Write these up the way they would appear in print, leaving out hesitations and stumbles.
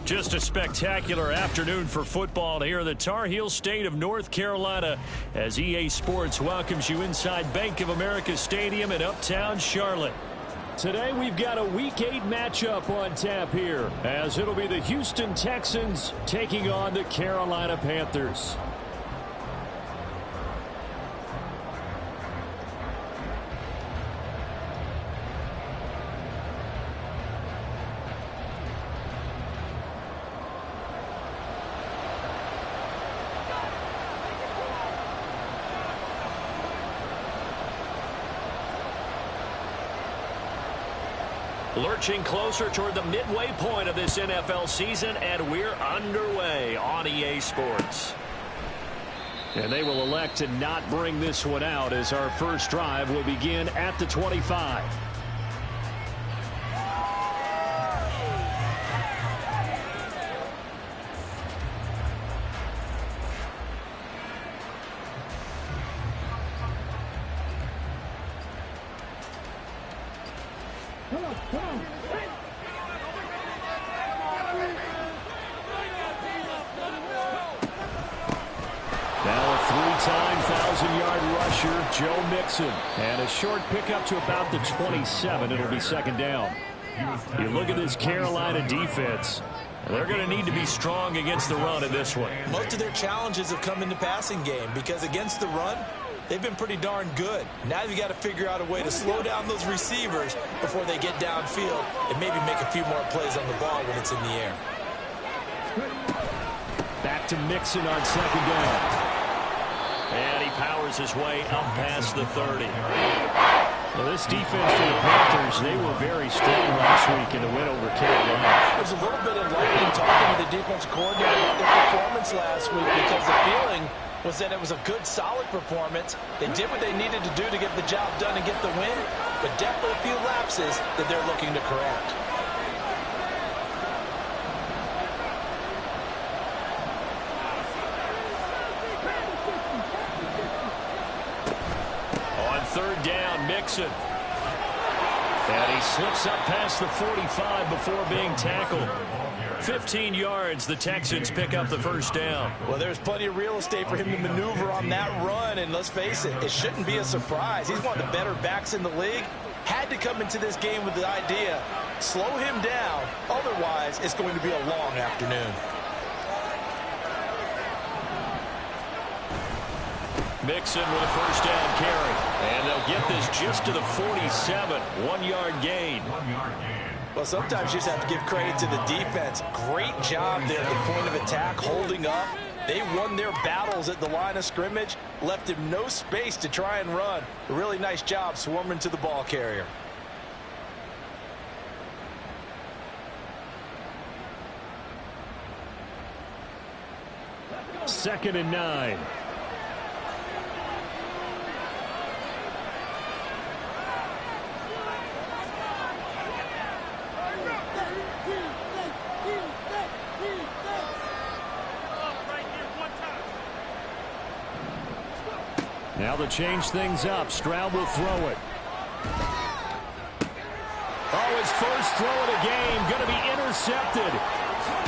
Just a spectacular afternoon for football here in the Tar Heel state of North Carolina as EA Sports welcomes you inside Bank of America Stadium in Uptown Charlotte. Today we've got a Week 8 matchup on tap here as it'll be the Houston Texans taking on the Carolina Panthers. Lurching closer toward the midway point of this NFL season, and we're underway on EA Sports. And they will elect to not bring this one out as our first drive will begin at the 25. Joe Mixon, and a short pickup to about the 27. It'll be second down. You look at this Carolina defense. They're going to need to be strong against the run in this one. Most of their challenges have come in the passing game because against the run, they've been pretty darn good. Now you've got to figure out a way to slow down those receivers before they get downfield and maybe make a few more plays on the ball when it's in the air. Back to Mixon on second down. And he powers his way up past the 30. Well, this defense for the Panthers, they were very strong last week in the win over Carolina. There's a little bit of lightning talking to the defense coordinator about their performance last week because the feeling was that it was a good, solid performance. They did what they needed to do to get the job done and get the win, but definitely a few lapses that they're looking to correct. Third down, Mixon. And he slips up past the 45 before being tackled. 15 yards, the Texans pick up the first down. Well, there's plenty of real estate for him to maneuver on that run, and let's face it, it shouldn't be a surprise. He's one of the better backs in the league. Had to come into this game with the idea, slow him down, otherwise it's going to be a long afternoon. Mixon with a first down carry. And they'll get this just to the 47. 1-yard gain. Well, sometimes you just have to give credit to the defense. Great job there at the point of attack, holding up. They won their battles at the line of scrimmage, left him no space to try and run. A really nice job swarming to the ball carrier. Second and 9. Now to change things up, Stroud will throw it. Oh, his first throw of the game, going to be intercepted.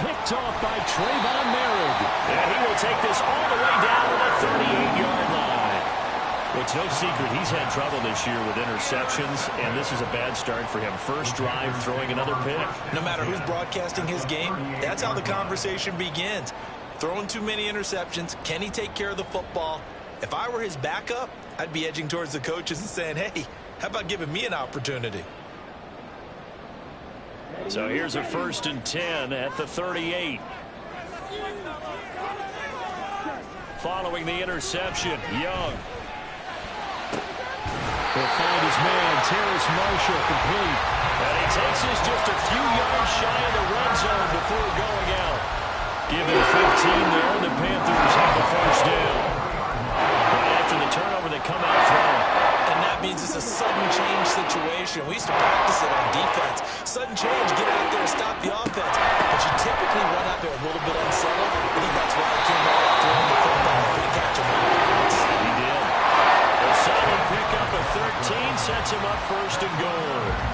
Picked off by Trayvon Merrick. And he will take this all the way down to the 38-yard line. It's no secret he's had trouble this year with interceptions, and this is a bad start for him. First drive, throwing another pick. No matter who's broadcasting his game, that's how the conversation begins. Throwing too many interceptions, can he take care of the football? If I were his backup, I'd be edging towards the coaches and saying, hey, how about giving me an opportunity? So here's a 1st and 10 at the 38. Following the interception, Young. He'll find his man, Terrace Marshall, complete. And he takes this just a few yards shy of the red zone before going out. Give him 15 there, and the Panthers have the first down. Right after the turnover, they come out throwing. And that means it's a sudden change situation. We used to practice it on defense. Sudden change, get out there, stop the offense. But you typically run out there a little bit unsettled. I think that's why he came out throwing the football. Couldn't catch him. He did. A solid pickup of 13 sets him up first and goal.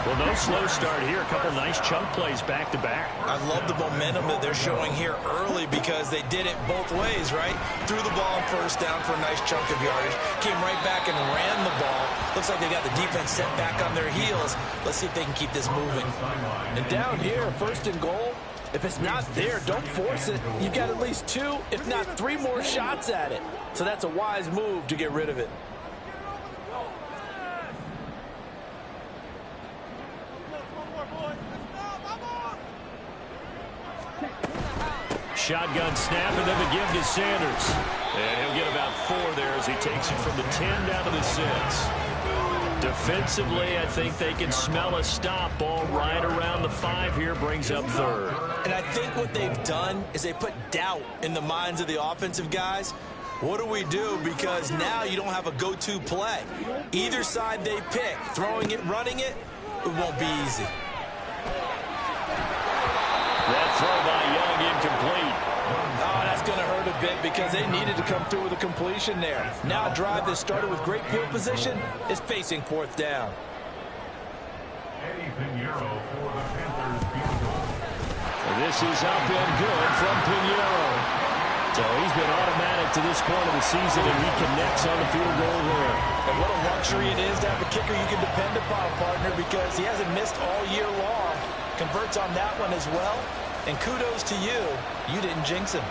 Well, no slow start here. A couple nice chunk plays back-to-back. I love the momentum that they're showing here early because they did it both ways, right? Threw the ball on first down for a nice chunk of yardage. Came right back and ran the ball. Looks like they got the defense set back on their heels. Let's see if they can keep this moving. And down here, first and goal, if it's not there, don't force it. You've got at least 2, if not 3 more shots at it. So that's a wise move to get rid of it. Shotgun snap, and then the give to Sanders. And he'll get about 4 there as he takes it from the 10 down to the 6. Defensively, I think they can smell a stop. Ball right around the 5 here, brings up 3rd. And I think what they've done is they put doubt in the minds of the offensive guys. What do we do? Because now you don't have a go-to play. Either side they pick, throwing it, running it, it won't be easy. That throw by Young incomplete. Oh, that's going to hurt a bit because they needed to come through with a completion there. Now a drive that started with great field position is facing 4th down. This is up and good from Pinheiro. So he's been automatic to this point of the season, and he connects on the field goal there. And what a luxury it is to have a kicker you can depend upon, partner, because he hasn't missed all year long. Converts on that one as well. And kudos to you. You didn't jinx him.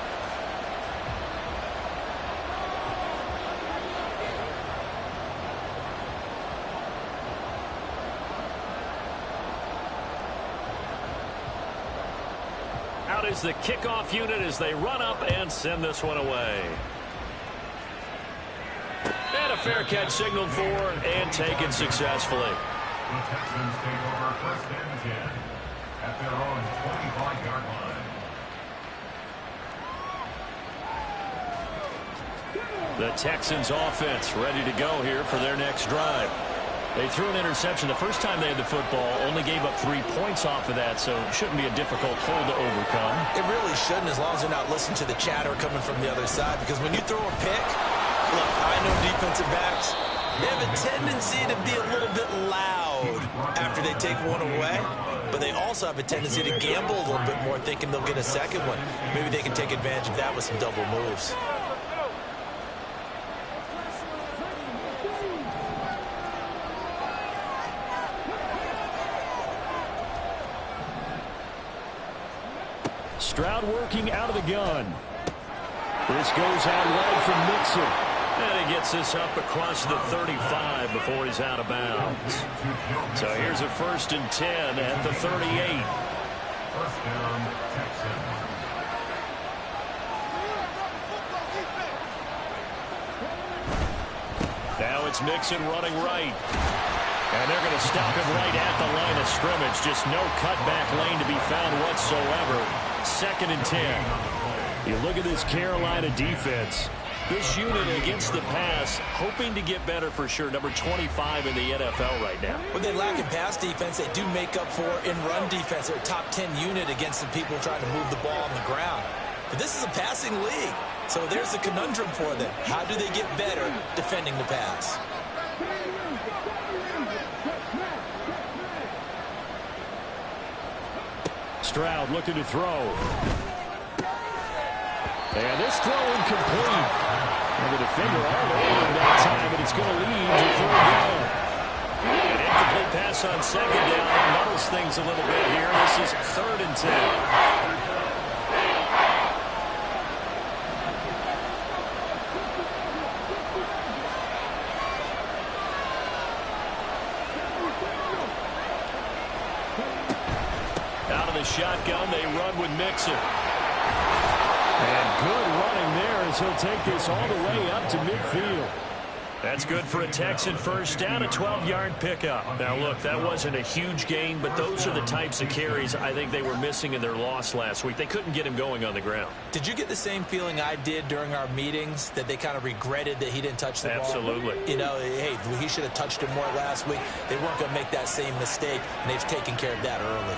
Out is the kickoff unit as they run up and send this one away. And a fair catch signaled for and taken successfully. The Texans take over 1st and 10 at their own 25-yard line. The Texans offense ready to go here for their next drive. They threw an interception the first time they had the football, only gave up 3 points off of that, so it shouldn't be a difficult hole to overcome. It really shouldn't, as long as they're not listening to the chatter coming from the other side, because when you throw a pick, look, I know defensive backs, they have a tendency to be a little bit loud after they take one away, but they also have a tendency to gamble a little bit more, thinking they'll get a second one. Maybe they can take advantage of that with some double moves. Stroud working out of the gun. This goes out wide from Mixon. And he gets this up across the 35 before he's out of bounds. So here's a 1st and 10 at the 38. 1st down, Texans. Now it's Mixon running right. And they're going to stop him right at the line of scrimmage. Just no cutback lane to be found whatsoever. 2nd and 10. You look at this Carolina defense. This unit against the pass, hoping to get better for sure. Number 25 in the NFL right now. When they lack in pass defense, they do make up for in run defense. They're a top 10 unit against the people trying to move the ball on the ground. But this is a passing league. So there's a conundrum for them. How do they get better defending the pass? Stroud looking to throw. And this throw incomplete. And the defender all over that time, but it's going to lead to 3rd down. An incomplete pass on 2nd down. Muddles things a little bit here. This is 3rd and 10. Shotgun, they run with Mixon. And good running there as he'll take this all the way up to midfield. That's good for a Texan 1st down, a 12-yard pickup. Now, look, that wasn't a huge gain, but those are the types of carries I think they were missing in their loss last week. They couldn't get him going on the ground. Did you get the same feeling I did during our meetings, that they kind of regretted that he didn't touch the ball? Absolutely. You know, hey, he should have touched it more last week. They weren't going to make that same mistake, and they've taken care of that early.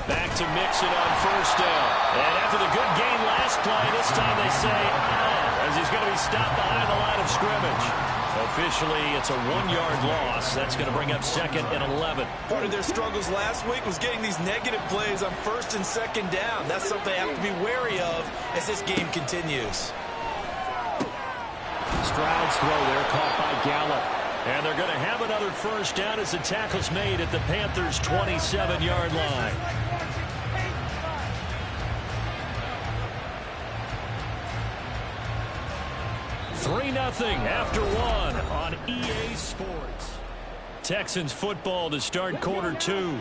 Back to Mixon on 1st down. And after the good game last play, this time they say, as he's going to be stopped behind the line of scrimmage. Officially, it's a 1-yard loss. That's going to bring up 2nd and 11. Part of their struggles last week was getting these negative plays on 1st and 2nd down. That's something they have to be wary of as this game continues. Stroud's throw there, caught by Gallup. And they're going to have another first down as the tackle's made at the Panthers' 27-yard line. Three 0 after one on EA Sports. Texans football to start quarter 2.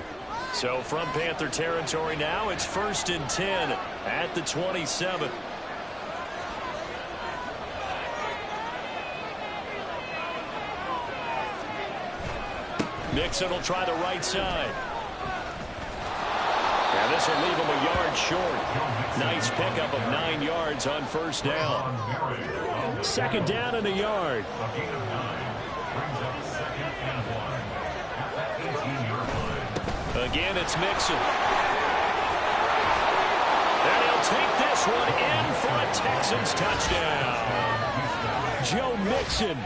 So from Panther territory now, it's 1st and 10 at the 27. Mixon will try the right side. And this will leave him a yard short. Nice pickup of 9 yards on first down. 2nd down and a yard. Again, it's Mixon. And he'll take this one in for a Texans touchdown. Joe Mixon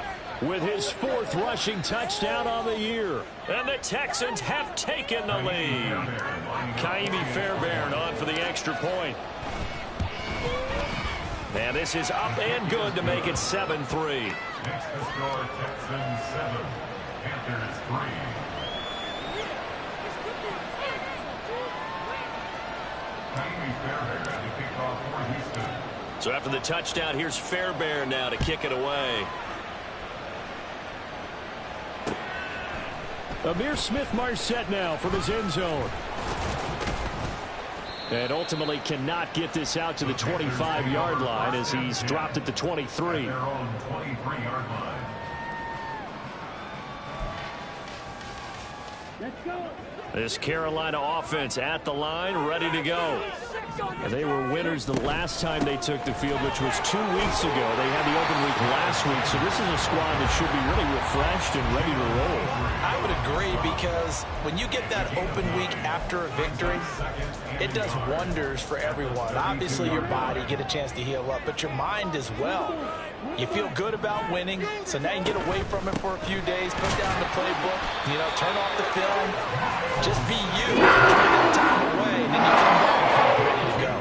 with his 4th rushing touchdown on the year. And the Texans have taken the lead. Ka'imi Fairbairn on for the extra point. And this is up and good to make it 7-3. Next to score, Texans 7, Panthers 3. Ka'imi Fairbairn to kick off for Houston. So after the touchdown, here's Fairbairn now to kick it away. Amir Smith-Marset now from his end zone. And ultimately cannot get this out to the 25-yard line as he's dropped at the 23. Their own 23-yard line. Let's go. This Carolina offense at the line, ready to go. And they were winners the last time they took the field, which was 2 weeks ago. They had the open week last week, so this is a squad that should be really refreshed and ready to roll. I would agree, because when you get that open week after a victory, it does wonders for everyone. Obviously, your body get a chance to heal up, but your mind as well. You feel good about winning, so now you can get away from it for a few days, put down the playbook, turn off the film, just be you, enjoy that time away, and then you come back ready to go.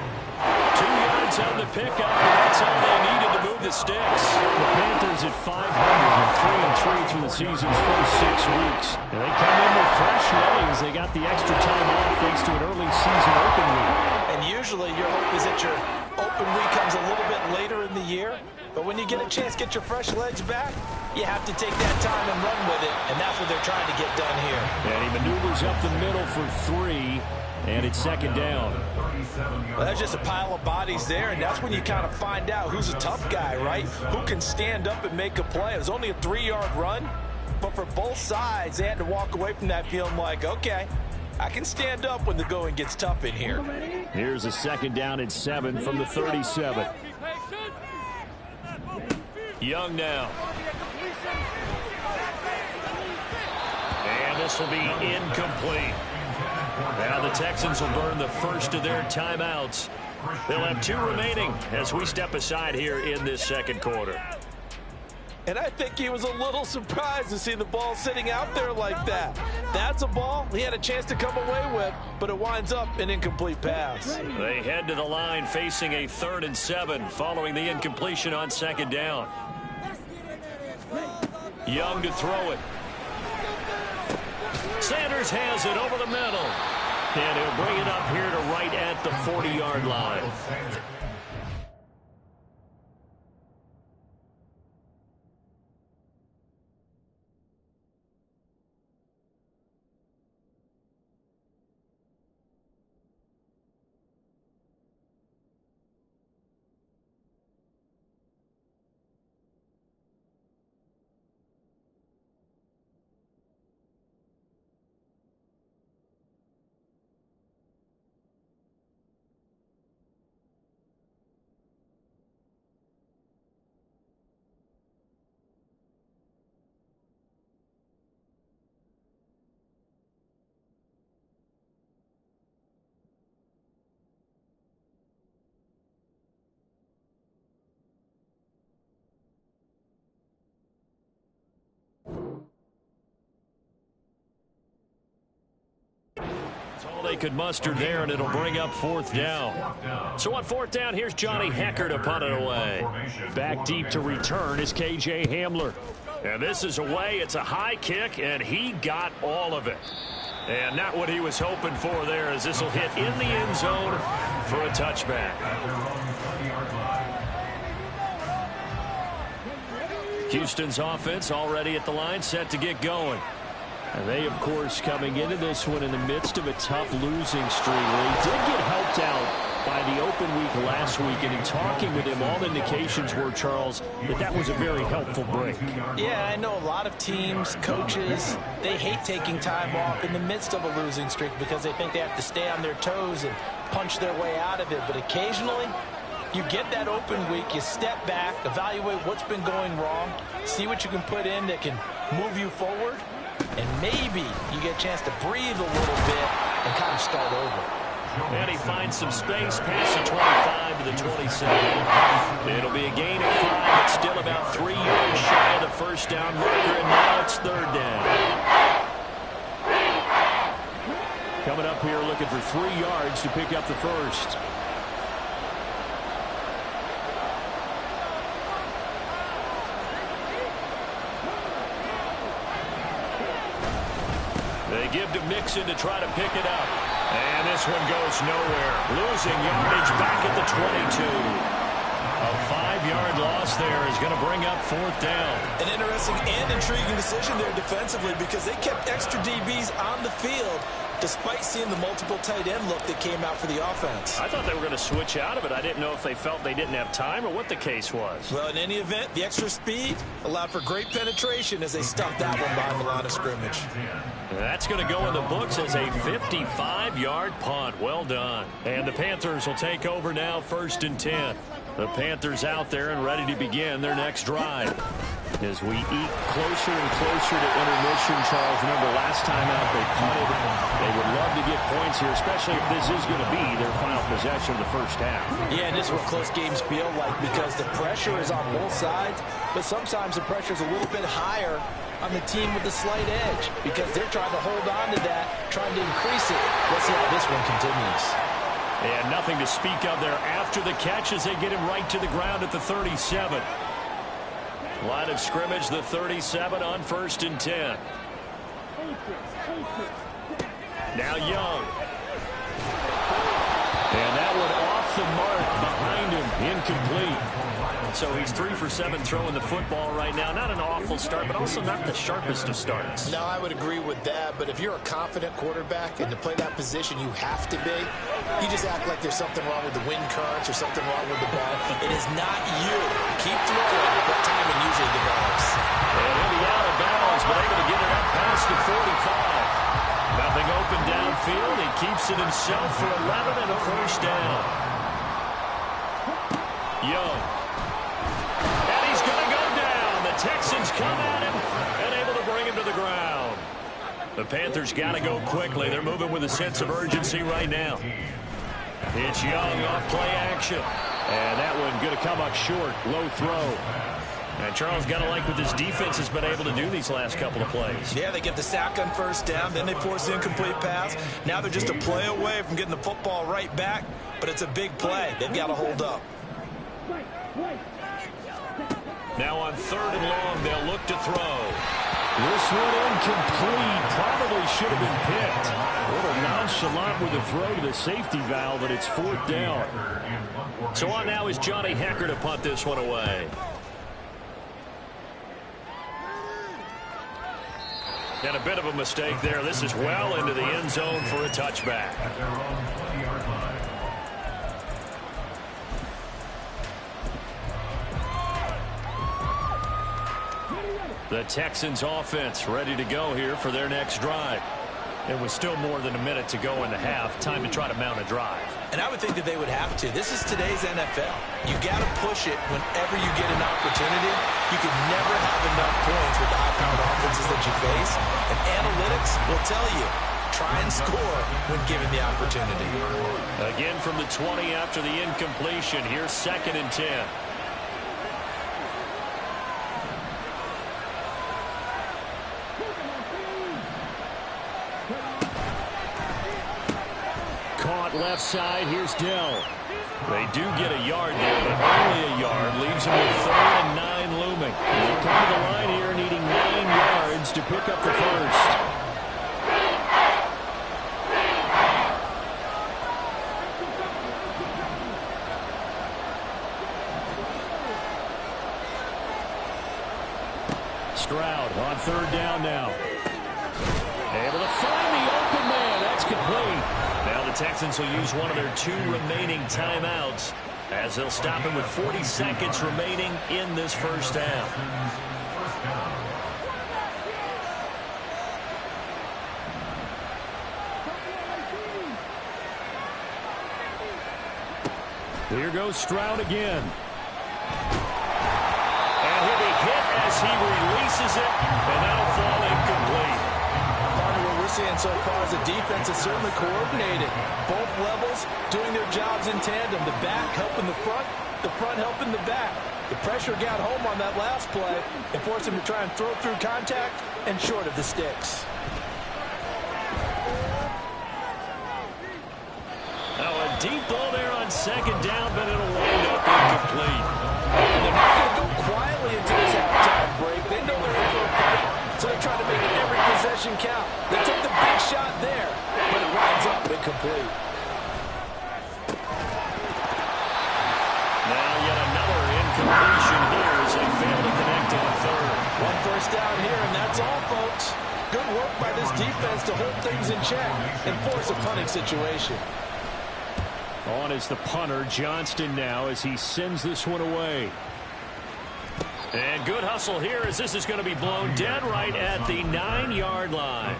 2 yards on the pickup, and that's all they needed to move the sticks. The Panthers at 500 and 3-3 through the season's first 6 weeks. And they come in with fresh legs. They got the extra time off thanks to an early season open week. And usually your hope is that your open week comes a little bit later in the year. But when you get a chance to get your fresh legs back, you have to take that time and run with it. And that's what they're trying to get done here. And he maneuvers up the middle for 3. And it's 2nd down. Well, that's just a pile of bodies there, and that's when you kind of find out who's a tough guy, right? Who can stand up and make a play. It was only a 3-yard run, but for both sides, they had to walk away from that feeling like, okay, I can stand up when the going gets tough in here. Here's a 2nd down and 7 from the 37. Young now. And this will be incomplete. Now the Texans will burn the first of their timeouts. They'll have 2 remaining as we step aside here in this 2nd quarter. And I think he was a little surprised to see the ball sitting out there like that. That's a ball he had a chance to come away with, but it winds up an incomplete pass. They head to the line facing a 3rd and 7 following the incompletion on 2nd down. Young to throw it. Sanders has it over the middle. And he'll bring it up here to right at the 40-yard line. They could muster there, and it'll bring up 4th down. So on 4th down, here's Johnny Hekker to punt it away. Back deep to return is KJ Hamler. And this is away. It's a high kick, and he got all of it. And not what he was hoping for there, as this will hit in the end zone for a touchback. Houston's offense already at the line, set to get going. And they, of course, coming into this one in the midst of a tough losing streak. They did get helped out by the open week last week, and in talking with him, all indications were, Charles, that was a very helpful break. Yeah, I know a lot of teams, coaches, they hate taking time off in the midst of a losing streak because they think they have to stay on their toes and punch their way out of it. But occasionally, you get that open week, you step back, evaluate what's been going wrong, see what you can put in that can move you forward, and maybe you get a chance to breathe a little bit and kind of start over. And he finds some space past the 25 to the 27. It'll be a gain of 5, but still about 3 yards shy of the first down marker, and now it's 3rd down. Coming up here looking for 3 yards to pick up the first. They give to Mixon to try to pick it up. And this one goes nowhere. Losing yardage back at the 22. A 5-yard loss there is going to bring up 4th down. An interesting and intriguing decision there defensively because they kept extra DBs on the field despite seeing the multiple tight end look that came out for the offense. I thought they were going to switch out of it. I didn't know if they felt they didn't have time or what the case was. Well, in any event, the extra speed allowed for great penetration as they stuffed that one behind the line of scrimmage. That's going to go in the books as a 55-yard punt. Well done. And the Panthers will take over now, 1st and 10. The Panthers out there and ready to begin their next drive. As we eat closer and closer to intermission, Charles, remember last time out they punted. They would love to get points here, especially if this is going to be their final possession of the first half. Yeah, and this is what close games feel like because the pressure is on both sides, but sometimes the pressure is a little bit higher on the team with the slight edge because they're trying to hold on to that, trying to increase it. Let's see how this one continues. And nothing to speak of there after the catch as they get him right to the ground at the 37. Line of scrimmage, the 37 on 1st and 10. Now Young. And that one off the mark behind him, incomplete. So he's 3 for 7 throwing the football right now. Not an awful start, but also not the sharpest of starts. No, I would agree with that, but if you're a confident quarterback and to play that position you have to be, you just act like there's something wrong with the wind currents or something wrong with the ball. It is not you. Keep throwing, but that timing usually develops. And he'll be out of bounds, but able to get it up past the 45. Nothing open downfield. He keeps it himself for 11 and a first down. Young. And he's going to go down. The Texans come at him and able to bring him to the ground. The Panthers got to go quickly. They're moving with a sense of urgency right now. It's Young off play action. And that one going to come up short. Low throw. And Charles got to like what this defense has been able to do these last couple of plays. Yeah, they get the sack on first down, then they force the incomplete pass. Now they're just a play away from getting the football right back, but it's a big play. They've got to hold up. Now on 3rd and long, they'll look to throw. This one incomplete. Probably should have been picked. A little nonchalant with the throw to the safety valve, but it's 4th down. So on now is Johnny Hekker to punt this one away. And a bit of a mistake there. This is well into the end zone for a touchback. The Texans offense ready to go here for their next drive. It was still more than a minute to go in the half. Time to try to mount a drive. And I would think that they would have to. This is today's NFL. You got to push it whenever you get an opportunity. You can never have enough points with the high-powered offenses that you face. And analytics will tell you, try and score when given the opportunity. Again from the 20 after the incompletion. Here's 2nd and 10. left side. Here's Dell. They do get a yard there, but only a yard. Leaves them with 3rd and 9 looming. They'll come to the line here needing 9 yards to pick up the first. Stroud on 3rd down now. Able to find the open man. That's complete. Now the Texans will use one of their 2 remaining timeouts as they'll stop him with 40 seconds remaining in this first half. Here goes Stroud again. And he'll be hit as he releases it, and that'll fall incomplete. What we're seeing so far is the defense is certainly coordinated. Both levels doing their jobs in tandem. The back helping the front helping the back. The pressure got home on that last play and forced him to try and throw through contact and short of the sticks. Now a deep ball there on 2nd down, but it'll wind up incomplete. And they're not going to go quietly into this halftime break. They know they're in for a fight, so they're trying to make every possession count. They took the big shot there, but it winds up incomplete. Now yet another incompletion here as they fail to connect on 3rd. 1 first down here, and that's all, folks. Good work by this defense to hold things in check and force a punting situation. On is the punter, Johnston, now as he sends this one away. And good hustle here as this is going to be blown dead right at the 9-yard line.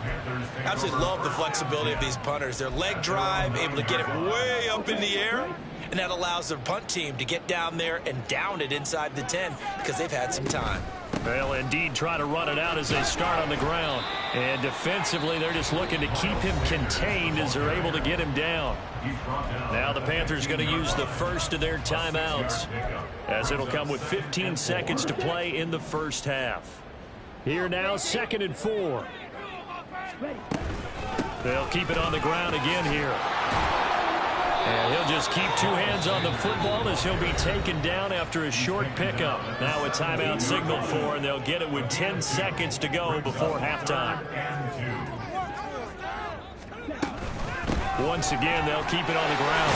Absolutely love the flexibility of these punters. Their leg drive, able to get it way up in the air, and that allows their punt team to get down there and down it inside the 10 because they've had some time. They'll indeed try to run it out as they start on the ground. And defensively, they're just looking to keep him contained as they're able to get him down. Now the Panthers going to use the first of their timeouts as it'll come with 15 seconds to play in the first half. Here now, 2nd and 4. They'll keep it on the ground again here. And he'll just keep 2 hands on the football as he'll be taken down after a short pickup. Now a timeout signaled for, and they'll get it with 10 seconds to go before halftime. Once again, they'll keep it on the ground.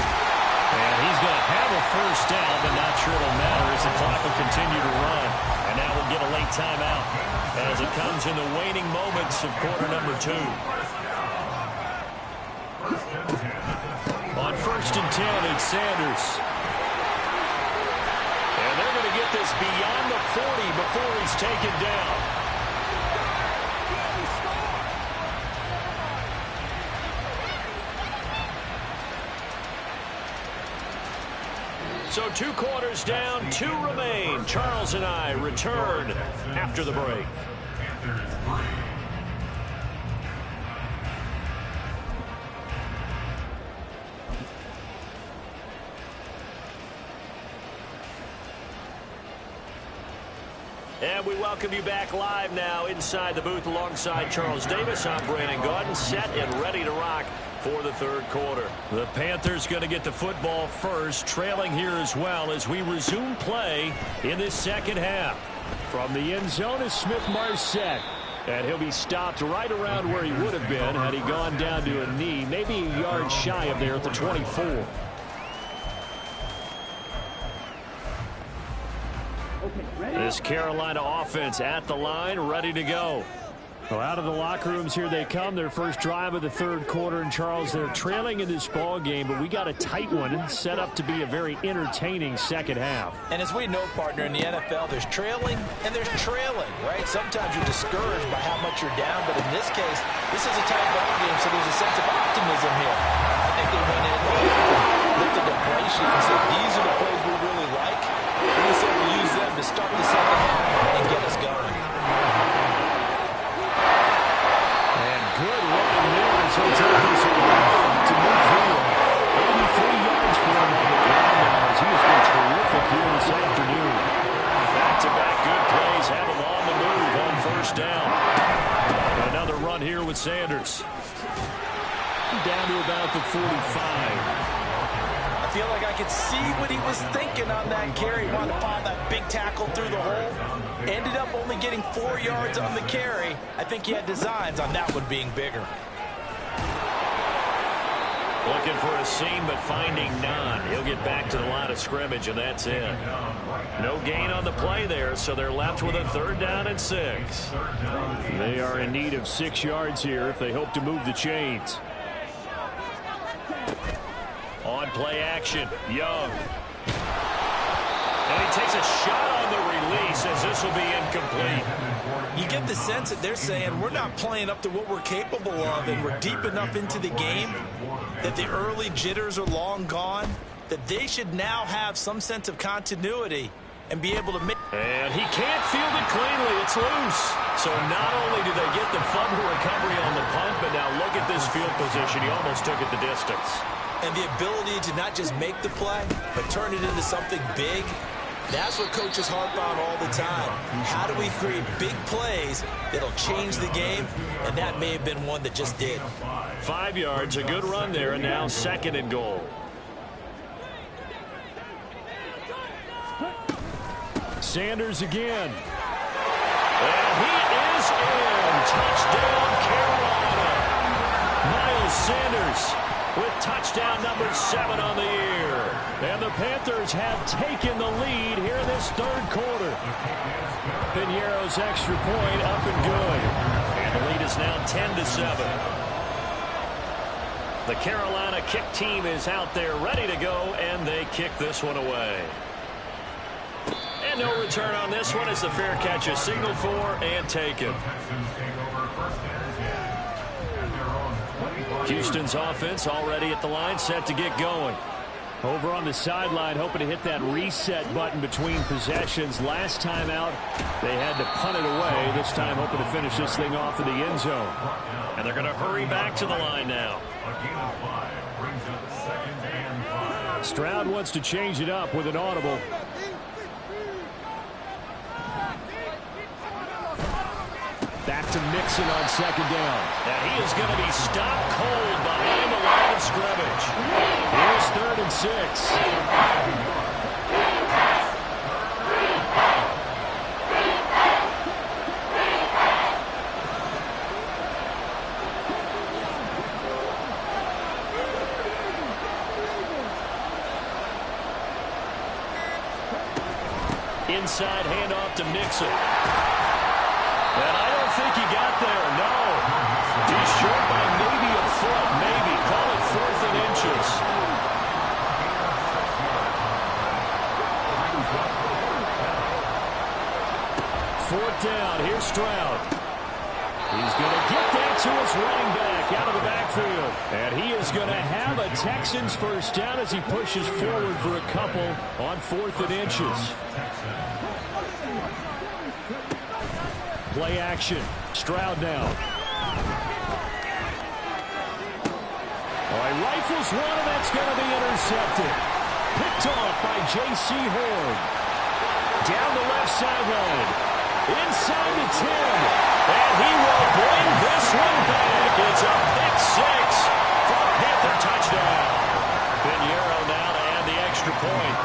And he's going to have a first down, but not sure it'll matter as the clock will continue to run. And now we'll get a late timeout as it comes in the waning moments of quarter number 2. On 1st and 10, it's Sanders. And they're going to get this beyond the 40 before he's taken down. So 2 quarters down, 2 remain. Charles and I return after the break. And we welcome you back live now inside the booth alongside Charles Davis. I'm Brandon Gaudin, set and ready to rock for the 3rd quarter. The Panthers going to get the football first, trailing here as well as we resume play in this 2nd half. From the end zone is Smith-Marsette. And he'll be stopped right around where he would have been had he gone down to a knee, maybe a yard shy of there at the 24. This Carolina offense at the line, ready to go. Well, out of the locker rooms here they come. Their first drive of the 3rd quarter. And Charles, they're trailing in this ball game, but we got a tight one set up to be a very entertaining 2nd half. And as we know, partner, in the NFL, there's trailing and there's trailing, right? Sometimes you're discouraged by how much you're down, but in this case, this is a tight ball game, so there's a sense of optimism here. I think they went in, looked at the play sheet and said, these are the plays we really like. And we said we'll use them to start the 2nd half and get us going. Good running there as he'll take this to move forward. 83 yards for him on the ground now as he has been terrific here this afternoon. Back-to-back good plays have him on the move on 1st down. Another run here with Sanders. Down to about the 45. I feel like I could see what he was thinking on that carry. He wanted to file that big tackle through the hole. Ended up only getting 4 yards on the carry. I think he had designs on that one being bigger. Looking for a seam, but finding none. He'll get back to the line of scrimmage, and that's it. No gain on the play there, so they're left with a 3rd down and 6. They are in need of 6 yards here if they hope to move the chains. On play action, Young. And he takes a shot on the release as this will be incomplete. You get the sense that they're saying we're not playing up to what we're capable of, and we're deep enough into the game that the early jitters are long gone, that they should now have some sense of continuity and be able to make. And he can't field it cleanly. It's loose. So not only do they get the fumble recovery on the punt, but now look at this field position. He almost took it the distance. And the ability to not just make the play, but turn it into something big. That's what coaches harp on all the time. How do we create big plays that'll change the game? And that may have been one that just did. 5 yards, a good run there, and now 2nd and goal. Sanders again. And he is in. Touchdown, Carolina. Miles Sanders with touchdown number 7 on the year. And the Panthers have taken the lead here in this 3rd quarter. Piñeiro's extra point up and good. And the lead is now 10-7. The Carolina kick team is out there ready to go, and they kick this one away. And no return on this one as the fair catch is signaled for and taken. Houston's offense already at the line, set to get going. Over on the sideline, hoping to hit that reset button between possessions. Last time out, they had to punt it away. This time, hoping to finish this thing off in the end zone. And they're going to hurry back to the line now. Stroud wants to change it up with an audible. Back to Mixon on 2nd down. And he is going to be stopped cold behind the line of scrimmage. Here's 3rd and 6. Inside handoff to Mixon. And I don't think he got there, no. He's short by maybe a foot, maybe. Call it 4th and inches. Fourth down, here's Stroud. He's going to get that to his running back out of the backfield. And he is going to have a Texans first down as he pushes forward for a couple on 4th and inches. Play action. Stroud now. Rifles one, and that's going to be intercepted. Picked off by J.C. Horn. Down the left sideline. Inside the 10. And he will bring this one back. It's a pick 6 for a Panther touchdown. Piñeiro now to add the extra point.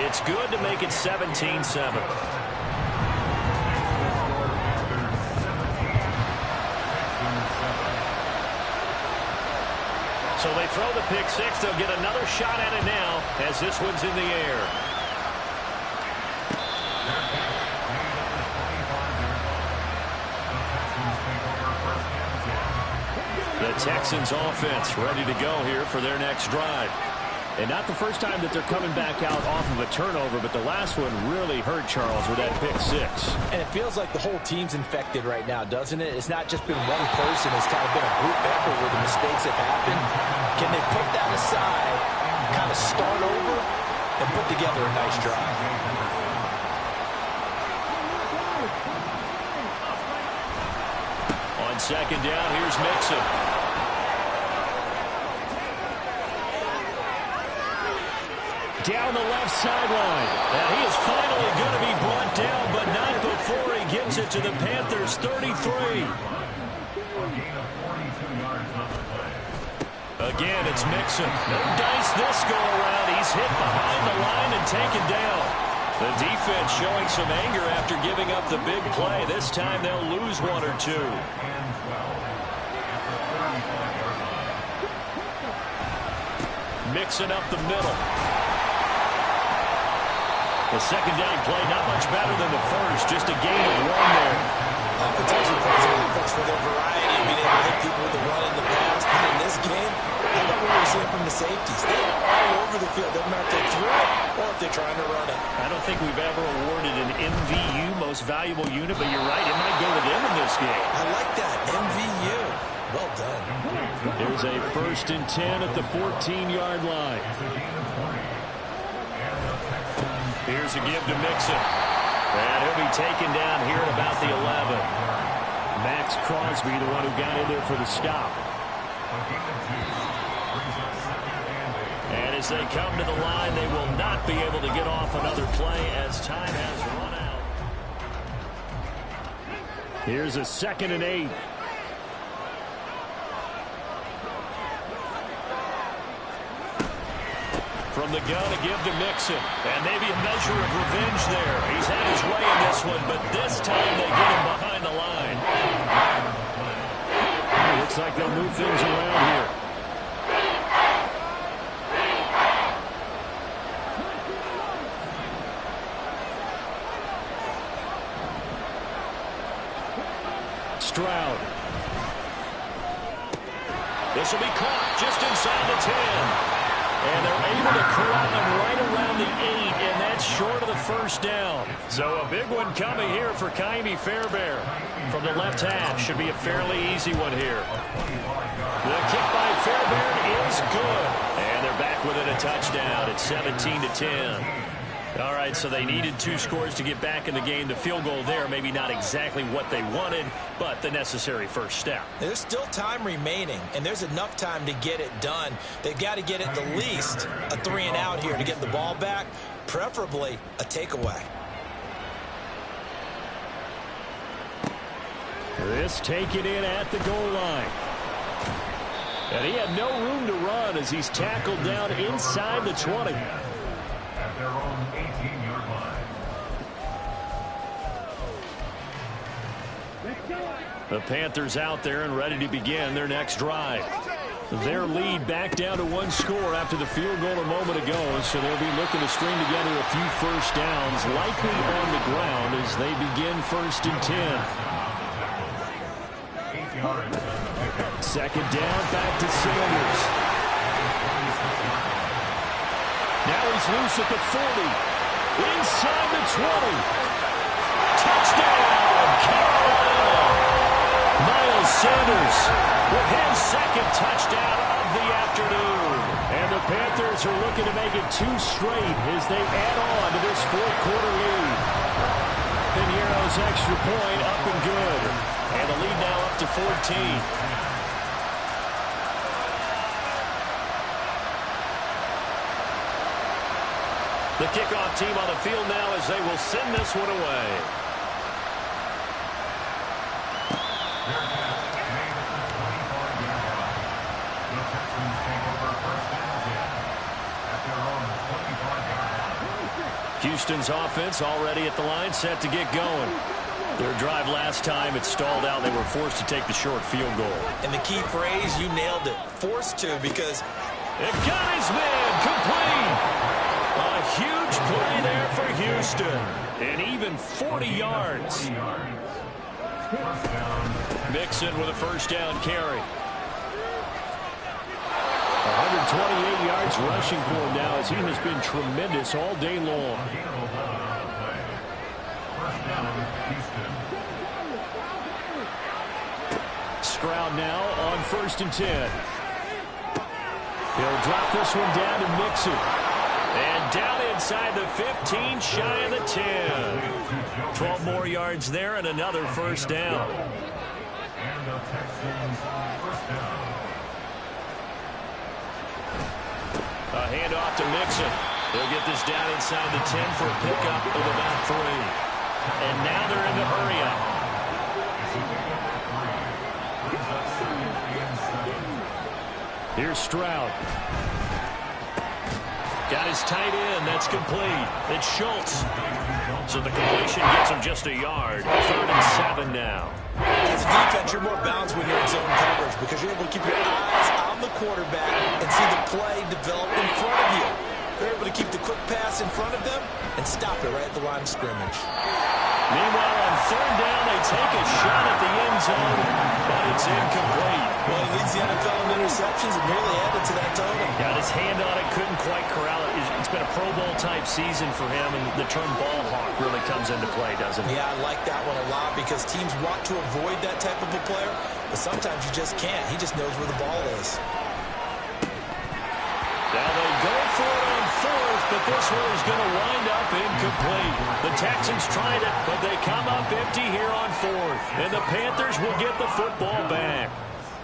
It's good to make it 17-7. So they throw the pick 6. They'll get another shot at it now as this one's in the air. The Texans offense ready to go here for their next drive. And not the first time that they're coming back out off of a turnover, but the last one really hurt Charles with that pick 6. And it feels like the whole team's infected right now, doesn't it? It's not just been one person. It's kind of been a group effort where the mistakes have happened. Can they put that aside, kind of start over, and put together a nice drive? On 2nd down, here's Mixon. Down the left sideline. And he is finally going to be brought down, but not before he gives it to the Panthers. 33. Again, it's Mixon. No dice this go around. He's hit behind the line and taken down. The defense showing some anger after giving up the big play. This time they'll lose one or two. Mixon up the middle. The second down play not much better than the first. Just a gain of one there. Offensive plays an offense for their variety of being able to hit people with the run in the pass. But in this game, how about what we're seeing from the safeties? They're all over the field. Doesn't matter if they throw it or if they're trying to run it. I don't think we've ever awarded an MVU, most valuable unit, but you're right, it might go to them in this game. I like that. MVU. Well done. There's a 1st and 10 at the 14-yard line. Here's a give to Mixon. And he'll be taken down here at about the 11. Max Crosby, the one who got in there for the stop. And as they come to the line, they will not be able to get off another play as time has run out. Here's a 2nd and 8. From the gun, a give to Mixon. And maybe a measure of revenge there. He's had his way in this one, but this time they get him behind the line. Looks like they'll move things around here. Stroud. This will be caught just inside the 10. And they're able to corral him right around the 8, and that's short of the first down. So a big one coming here for Ka'imi Fairbairn. From the left half, should be a fairly easy one here. The kick by Fairbairn is good. And they're back within a touchdown at 17-10. All right, so they needed 2 scores to get back in the game. The field goal there, maybe not exactly what they wanted, but the necessary first step. There's still time remaining, and there's enough time to get it done. They've got to get at the least a 3-and-out here to get the ball back, preferably a takeaway. This taken in at the goal line. And he had no room to run as he's tackled down inside the 20. At their own 18-yard line. The Panthers out there and ready to begin their next drive. Their lead back down to 1 score after the field goal a moment ago, so they'll be looking to string together a few first downs, likely on the ground as they begin 1st and 10. 8 yards. Second down, back to Sanders. Now he's loose at the 40. Inside the 20. Touchdown, Carolina. Miles Sanders with his 2nd touchdown of the afternoon. And the Panthers are looking to make it 2 straight as they add on to this 4th-quarter lead. Piñeiro's extra point up and good. And the lead now up to 14. The kickoff team on the field now as they will send this one away. Houston's offense already at the line, set to get going. Their drive last time, it stalled out. They were forced to take the short field goal. And the key phrase, you nailed it, forced to, because it got his man complete. A huge play there for Houston. And even 40 yards. Mixon with a first down carry. 128 yards rushing for him now as he has been tremendous all day long. Stroud now on 1st and 10. He'll drop this one down to Mixon. And down inside the 15, shy of the 10. 12 more yards there and another first down. And the Texans first down. A handoff to Mixon. He'll get this down inside the 10 for a pickup of about 3. And now they're in the hurry up. Here's Stroud. Got his tight end. That's complete. It's Schultz. So the completion gets him just a yard. 3rd and 7 now. As a defense, you're more balanced when you're in zone coverage because you're able to keep your eyes on the quarterback and see the play develop in front of you. They're able to keep the quick pass in front of them and stop it right at the line of scrimmage. Meanwhile, on 3rd down, they take a shot at the end zone, but it's incomplete. Well, he leads the NFL in interceptions and really added to that total. Got his hand on it, couldn't quite corral it. It's been a Pro Bowl-type season for him, and the term ball hawk really comes into play, doesn't it? Yeah, I like that one a lot because teams want to avoid that type of a player, but sometimes you just can't. He just knows where the ball is. Now they go for it on 4th, but this one is going to wind up incomplete. The Texans tried it, but they come up empty here on 4th. And the Panthers will get the football back.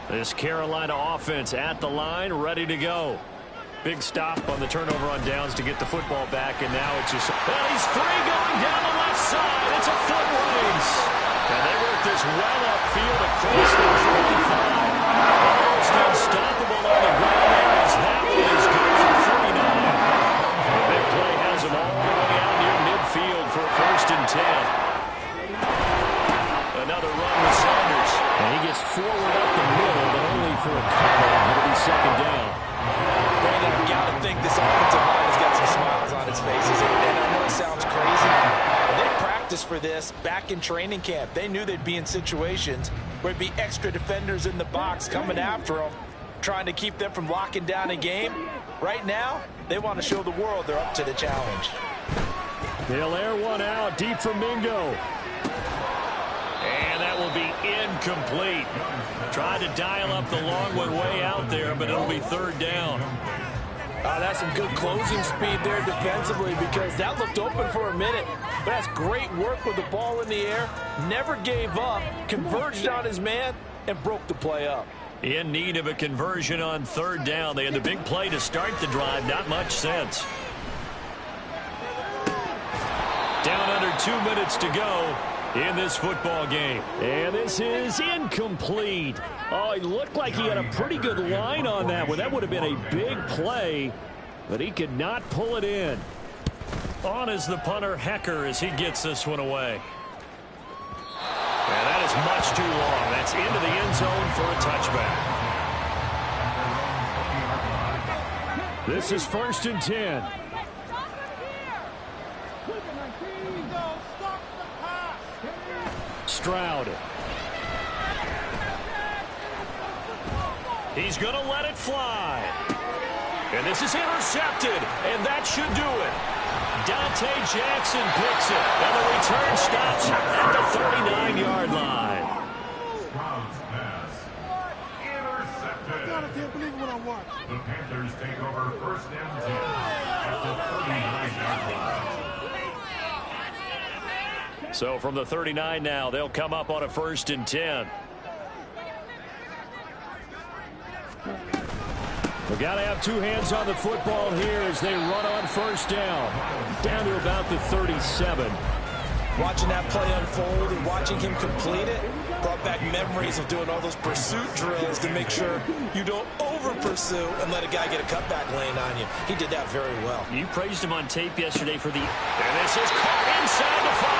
This Carolina offense at the line, ready to go. Big stop on the turnover on downs to get the football back, and now it's just... Well, he's free going down the left side. It's a foot race. And they work this well upfield across the 45. Almost unstoppable on the ground there as that one is good for 49. The big play has him all the way out near midfield for a 1st and 10. Another run with Sanders. And he gets forward up the middle, but only for a couple. It'll be 2nd down. Brandon, I've got to think this offensive line has got some smiles on its faces. And I know it sounds crazy, but they practiced for this back in training camp. They knew they'd be in situations where it'd be extra defenders in the box coming after them, trying to keep them from locking down a game. Right now, they want to show the world they're up to the challenge. They'll air one out deep from Mingo. And that will be incomplete. Tried to dial up the long one way out there, but it'll be 3rd down. That's some good closing speed there defensively because that looked open for a minute. But that's great work with the ball in the air. Never gave up, converged on his man, and broke the play up. In need of a conversion on 3rd down. They had the big play to start the drive. Not much sense. Down under 2 minutes to go in this football game. And this is incomplete. Oh, it looked like he had a pretty good line on that one. That would have been a big play, but he could not pull it in. On is the punter, Hecker, as he gets this one away. And that is much too long. That's into the end zone for a touchback. This is 1st and 10. Stroud. He's going to let it fly. And this is intercepted, and that should do it. Dante Jackson picks it, and the return stops at the 39-yard line. Stroud's pass intercepted. I can't believe what I watched. The Panthers take over 1st and 10 at the 39-yard line. So from the 39 now, they'll come up on a 1st and 10. We've got to have two hands on the football here as they run on 1st down. Down to about the 37. Watching that play unfold and watching him complete it brought back memories of doing all those pursuit drills to make sure you don't over-pursue and let a guy get a cutback lane on you. He did that very well. You praised him on tape yesterday for the... And this is caught inside the 5.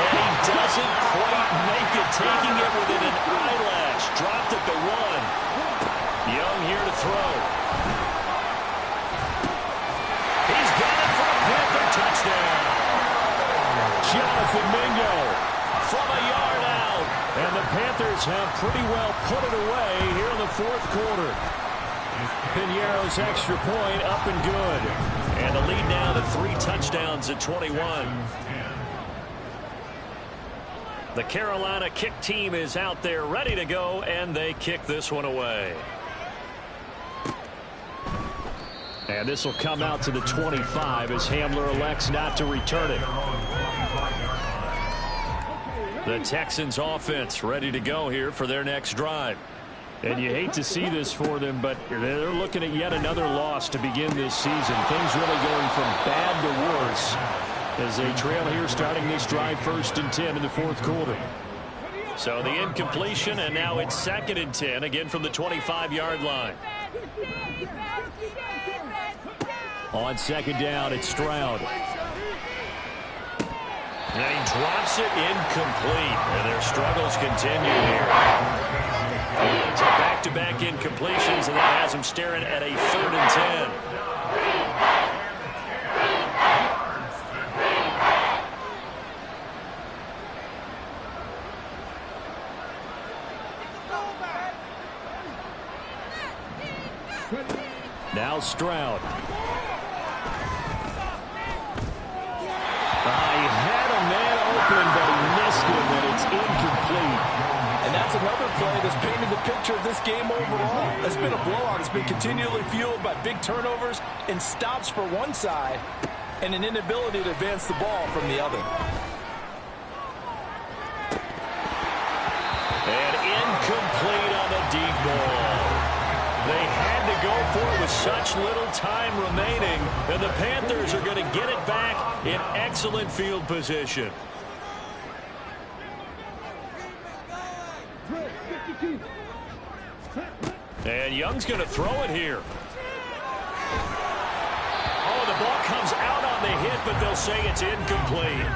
And he doesn't quite make it, taking it within an eyelash. Dropped at the 1. Young here to throw. He's got it for a Panther touchdown. Jonathan Mingo from a yard out. And the Panthers have pretty well put it away here in the 4th quarter. Piñeiro's extra point up and good. And the lead now to 3 touchdowns at 21. The Carolina kick team is out there ready to go, and they kick this one away. And this will come out to the 25 as Hamler elects not to return it. The Texans offense ready to go here for their next drive. And you hate to see this for them, but they're looking at yet another loss to begin this season. Things really going from bad to worse as they trail here starting this drive 1st and 10 in the 4th quarter. So the incompletion, and now it's 2nd and 10, again from the 25-yard line. On 2nd down, it's Stroud. And he drops it incomplete. And their struggles continue here. It's back-to-back incompletions, and that has him staring at a 3rd and 10. Now Stroud. He had a man open, but he missed him, and it's incomplete. And that's another play that's painted the picture of this game overall. It's been a blowout. It's been continually fueled by big turnovers and stops for one side and an inability to advance the ball from the other. And incomplete on the deep ball. They had to go for it with such little time remaining, and the Panthers are going to get it back in excellent field position. And Young's going to throw it here. Oh, the ball comes out on the hit, but they'll say it's incomplete.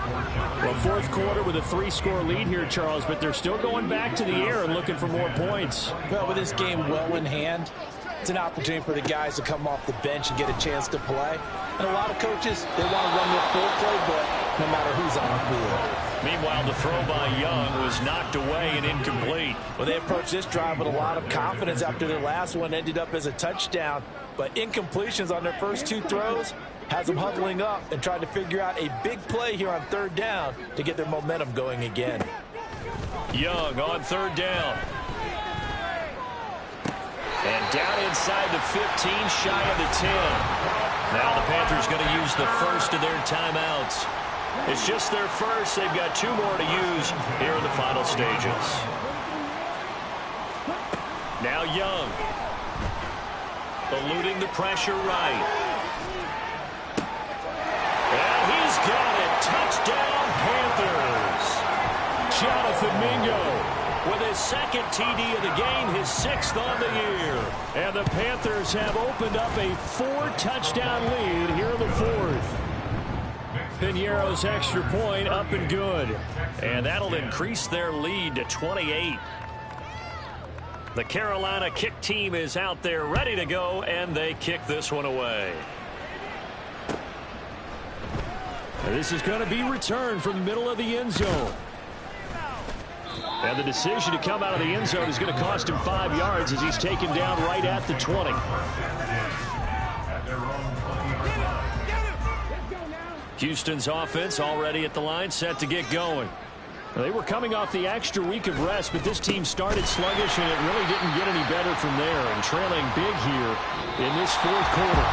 Well, 4th quarter with a 3-score lead here, Charles, but they're still going back to the air and looking for more points. Well, with this game well in hand, it's an opportunity for the guys to come off the bench and get a chance to play. And a lot of coaches, they want to run their full playbook no matter who's on the field. Meanwhile, the throw by Young was knocked away and incomplete. Well, they approached this drive with a lot of confidence after their last one ended up as a touchdown. But incompletions on their first 2 throws has them huddling up and trying to figure out a big play here on 3rd down to get their momentum going again. Young on 3rd down. And down inside the 15, shy of the 10. Now the Panthers going to use the first of their timeouts. It's just their first. They've got 2 more to use here in the final stages. Now Young. Eluding the pressure right. And he's got it. Touchdown, Panthers. Jonathan Mingo with his 2nd TD of the game, his 6th on the year. And the Panthers have opened up a 4-touchdown lead here in the 4th. Piñeiro's extra point up and good. And that'll increase their lead to 28. The Carolina kick team is out there ready to go, and they kick this one away. And this is going to be returned from the middle of the end zone. And the decision to come out of the end zone is going to cost him 5 yards as he's taken down right at the 20. Houston's offense already at the line, set to get going. They were coming off the extra week of rest, but this team started sluggish, and it really didn't get any better from there, and trailing big here in this 4th quarter.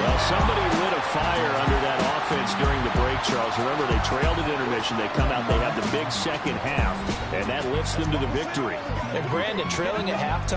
Well, somebody lit a fire under that offense during the break, Charles. Remember, they trailed at intermission. They come out, they have the big second half, and that lifts them to the victory. And Brandon, trailing at halftime,